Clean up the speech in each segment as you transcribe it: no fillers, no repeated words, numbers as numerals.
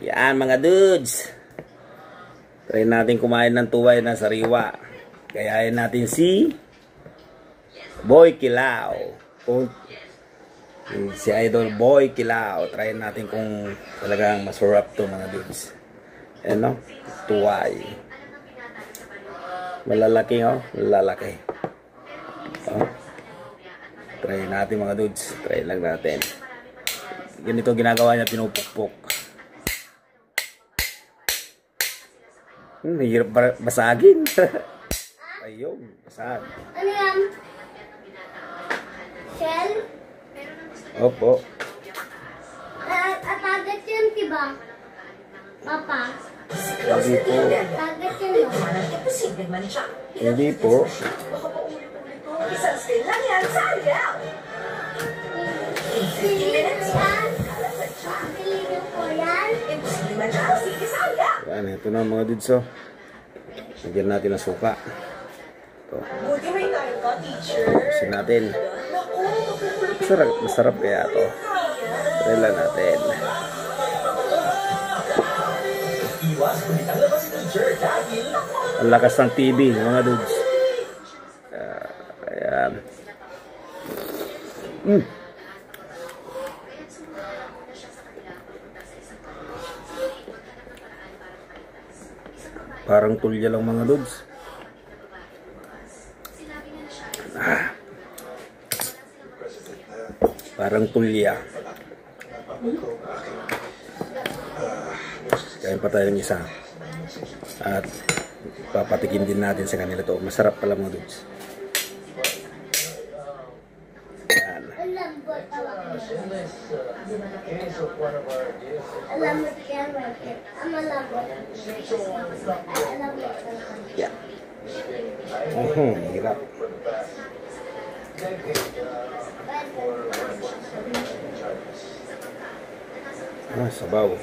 Yan mga dudes. Try natin kumain ng tuway na sariwa. Gayahin natin si Boy Kilao. Si Idol Boy Kilao. Try natin kung talagang masarap to mga dudes. Ayan no? Tuway. Malalaki oh. Malalaki. Oh. Try natin mga dudes. Try lang natin. Ganito ginagawa niya, pinupukpok. Hirap basagin. Ayun, basag. Ano yan? Shell? Opo. Atagat yun, diba? Papa? Hindi po. Atagat yun, no? Hindi po. Isang spin lang yan, sayang! Silino po yan? Imposible man siya, sige sayang! Yan, ito na mga dudes oh. Lagyan natin ng suka. Ito. Buti may tayo ka, teacher. Kasi natin. Masarap kaya ito. Try lang natin. Ang lakas ng TV mga dudes. Ayan. Parang tulya lang mga dudes. Parang tulya. Kain pa tayo ng isa. At papatikin din natin sa kanila to. Masarap pala mga dudes. Yan. Alamot yan, Market. Ang malabot. Alamot. Yan. Hirap. Sabaw.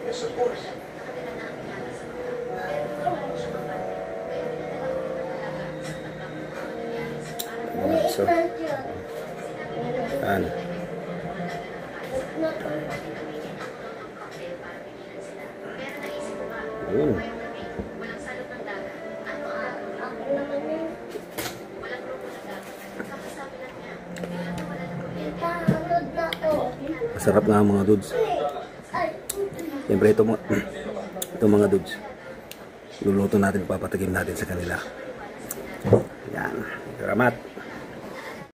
Yes, of course. So, ano? Masarap nga mga dudes. Siyempre ito mga dudes. Luluto natin, papatikim natin sa kanila. Yan. Salamat.